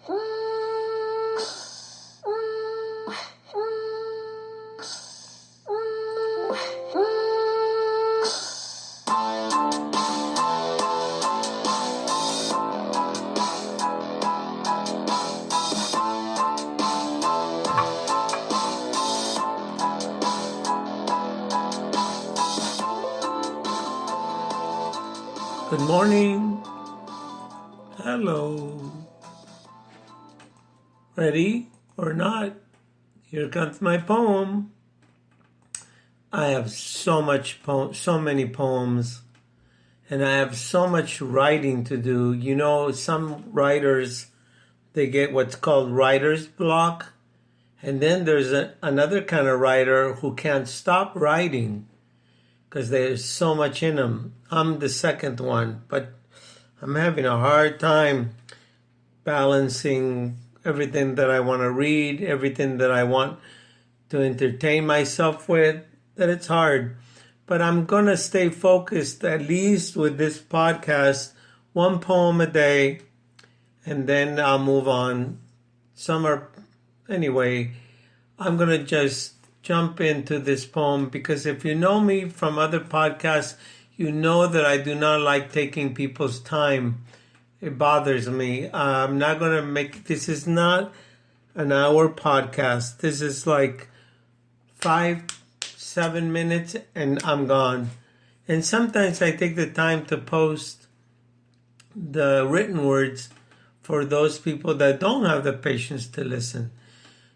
Good morning. Hello. Ready or not? Here comes my poem. I have so many poems, and I have so much writing to do. You know, some writers, they get what's called writer's block, and then there's another kind of writer who can't stop writing because there's so much in them. I'm the second one, but I'm having a hard time balancing everything that I want to read, everything that I want to entertain myself with, that it's hard. But I'm going to stay focused, at least with this podcast, one poem a day, and then I'll move on. Anyway, I'm going to just jump into this poem because if you know me from other podcasts, you know that I do not like taking people's time. It bothers me. I'm not going to this is not an hour podcast. This is like 5-7 minutes and I'm gone. And sometimes I take the time to post the written words for those people that don't have the patience to listen.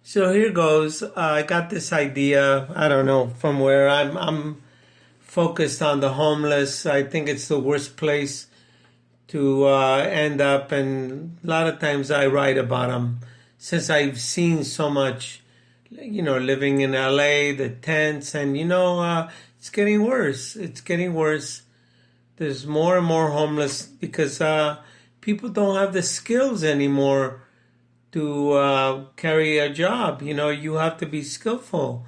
So here goes. I got this idea, I don't know, from where I'm focused on the homeless. I think it's the worst place to end up, and a lot of times I write about them since I've seen so much, living in LA, the tents, and it's getting worse. It's getting worse. There's more and more homeless because people don't have the skills anymore to carry a job. You have to be skillful.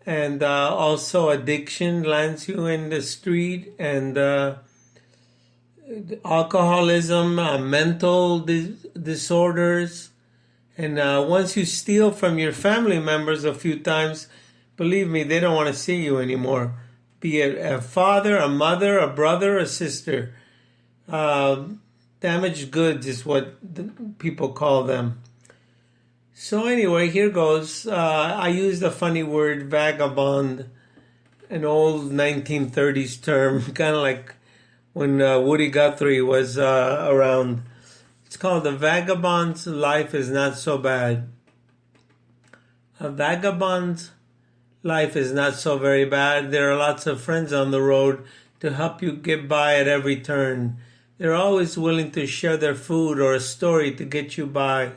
And also addiction lands you in the street, and alcoholism, mental disorders. And once you steal from your family members a few times, believe me, they don't want to see you anymore. Be it a father, a mother, a brother, a sister. Damaged goods is what people call them. So anyway, here goes. I used a funny word, vagabond, an old 1930s term, kind of like when Woody Guthrie was around. It's called "The Vagabond's Life is Not So Bad." A vagabond's life is not so very bad. There are lots of friends on the road to help you get by at every turn. They're always willing to share their food or a story to get you by.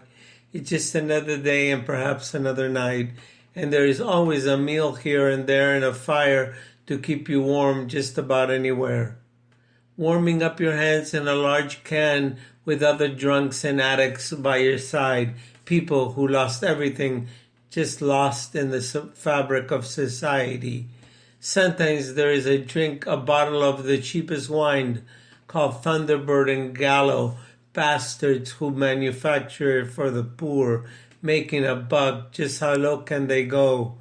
It's just another day and perhaps another night. And there is always a meal here and there and a fire to keep you warm just about anywhere. Warming up your hands in a large can with other drunks and addicts by your side. People who lost everything, just lost in the fabric of society. Sometimes there is a bottle of the cheapest wine called Thunderbird and Gallo. Bastards who manufacture it for the poor, making a buck. Just how low can they go?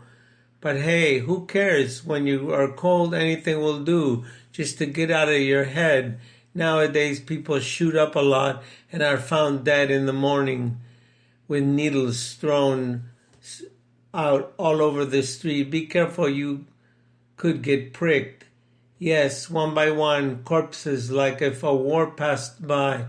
But hey, who cares? When you are cold, anything will do just to get out of your head. Nowadays, people shoot up a lot and are found dead in the morning with needles thrown out all over the street. Be careful, you could get pricked. Yes, one by one, corpses like if a war passed by.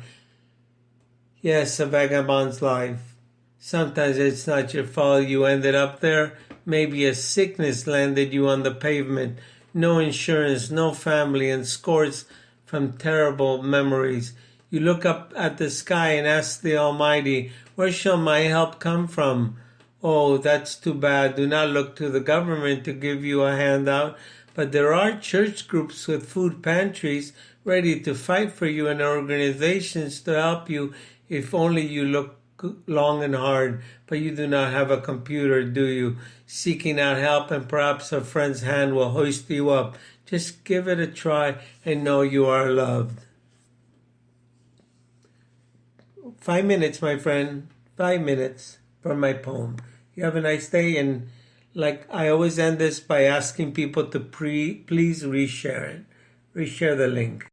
Yes, a vagabond's life. Sometimes it's not your fault you ended up there. Maybe a sickness landed you on the pavement. No insurance, no family, and scores from terrible memories. You look up at the sky and ask the Almighty, where shall my help come from? Oh, that's too bad. Do not look to the government to give you a handout. But there are church groups with food pantries ready to fight for you and organizations to help you if only you look long and hard. But you do not have a computer, do you? Seeking out help and perhaps a friend's hand will hoist you up. Just give it a try and know you are loved. 5 minutes, my friend. 5 minutes for my poem. You have a nice day, and like I always end this by asking people to please reshare it. Reshare the link.